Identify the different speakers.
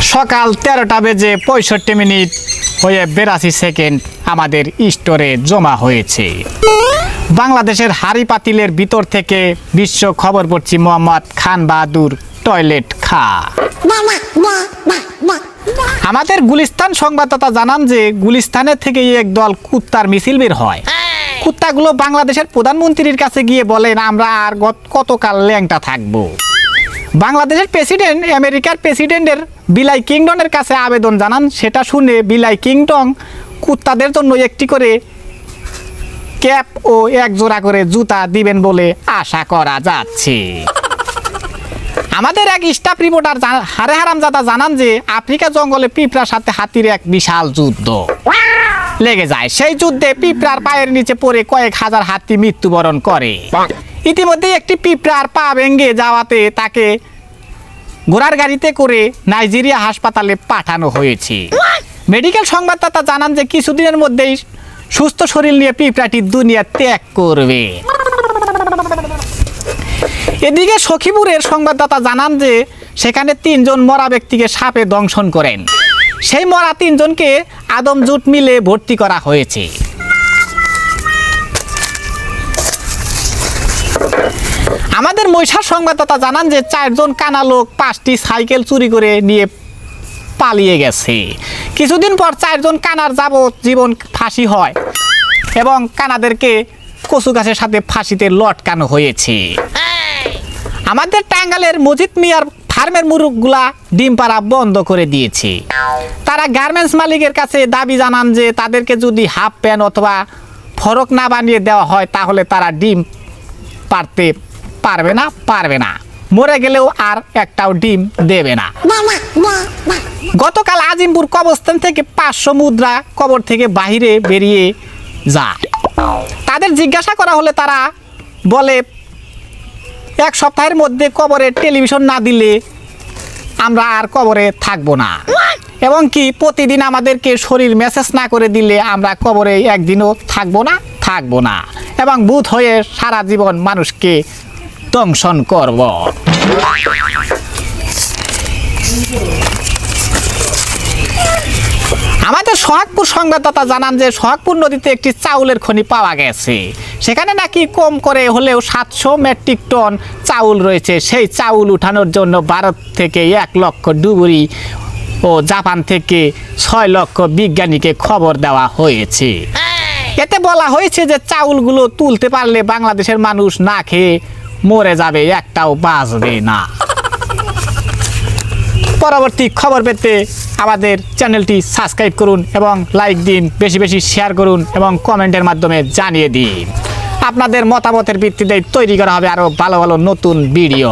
Speaker 1: সকাল 13টা বেজে 65 মিনিট হয়ে 82 সেকেন্ড আমাদের স্টোরে জমা হয়েছে। বাংলাদেশের হাড়ি পাতিলের ভিতর থেকে বিশ্ব খবর পড়ছি মোহাম্মদ খান বাহাদুর টয়লেট খা। আমাদের গুলিস্তান সংবাদদাতা জানান যে গুলিস্তানের থেকে একদল কুত্তার মিছিল বের হয়। কুত্তাগুলো বাংলাদেশের প্রধানমন্ত্রীর কাছে গিয়ে বলেন আমরা আর কতকাল ল্যাংটা থাকবো। বাংলাদেশের প্রেসিডেন্ট আমেরিকার প্রেসিডেন্টের বিলাই কিংডনের কাছে আবেদন জানান। সেটা শুনে বিলাই কিংডন কুত্তাদের জন্য একটি করে ক্যাপ ও এক জোড়া করে জুতা দিবেন বলে আশা করা যাচ্ছে। আমাদের এক স্টাফ রিপোর্টার হারে হারামজাদা জানান যে আফ্রিকা জঙ্গলে পিঁপড়ার সাথে হাতির এক বিশাল যুদ্ধ লেগে যায়। সেই যুদ্ধে পিঁপড়ার পায়ের নিচে পড়ে কয়েক হাজার হাতি মৃত্যুবরণ করে। ইতিমধ্যে একটি পিঁপড়ার পা ভেঙে যাওয়াতে তাকে ঘোড়ার গাড়িতে করে নাইজেরিয়া হাসপাতালে পাঠানো হয়েছে। মেডিকেল সংবাদদাতা জানান যে কিছুদিনের মধ্যেই সুস্থ শরীর নিয়ে পিঁপড়াটি দুনিয়া ত্যাগ করবে। এদিকে সখীপুরের সংবাদদাতা জানান যে সেখানে 3 জন মরা ব্যক্তিকে সাপে দংশন করেন। সেই মরা 3 জনকে আদম জুট মিলে ভর্তি করা হয়েছে। আমাদের মৈশার সংবাদদাতা জানান যে 4 জন কানা লোক 5টি সাইকেল চুরি করে নিয়ে পালিয়ে গেছে। কিছুদিন পর 4 জন কানার যাবজ্জীবন ফাঁসি হয় এবং কানাদেরকে কচু গাছের সাথে ফাঁসিতে লটকানো হয়েছে। আমাদের টাঙ্গাইলের মজিদ মিয়ার ফার্মের মুরগগুলা ডিম পাড়া বন্ধ করে দিয়েছে। তারা গার্মেন্টস মালিকের কাছে দাবি জানান যে তাদেরকে যদি হাফ প্যান্ট অথবা ফরক না বানিয়ে দেওয়া হয় তাহলে তারা ডিম পারতে পারবে না মরে গেলেও আর একটাও ডিম দেবে না। গতকাল আজিমপুর কবরস্থান থেকে 500 মুদ্রা কবর থেকে বাহিরে বেরিয়ে যায়। তাদের জিজ্ঞাসা করা হলে তারা বলে 1 সপ্তাহের মধ্যে কবরে টেলিভিশন না দিলে আমরা আর কবরে থাকবো না, এবং কি প্রতিদিন আমাদেরকে শরীর মেসেজ না করে দিলে আমরা কবরে একদিনও থাকবো না এবং ভূত হয়ে সারা জীবন মানুষকে দংশন করব। আমাদের সোহাগপুর সংবাদদাতা জানান যে সোহাগপুর নদীতে একটি চাউলের খনি পাওয়া গেছে। সেখানে নাকি কম করে হলেও 700 মেট্রিক টন চাউল রয়েছে। সেই চাউল উঠানোর জন্য ভারত থেকে 1 লক্ষ ডুবুরি ও জাপান থেকে 6 লক্ষ বিজ্ঞানীকে খবর দেওয়া হয়েছে। এতে বলা হয়েছে যে চাউলগুলো তুলতে পারলে বাংলাদেশের মানুষ না খেয়ে মরে যাবে, একটাও বাঁচবে না। পরবর্তী খবর পেতে আমাদের চ্যানেলটি সাবস্ক্রাইব করুন এবং লাইক দিন, বেশি বেশি শেয়ার করুন এবং কমেন্টের মাধ্যমে জানিয়ে দিন। আপনাদের মতামতের ভিত্তিতে তৈরি করা হবে আরও ভালো ভালো নতুন ভিডিও।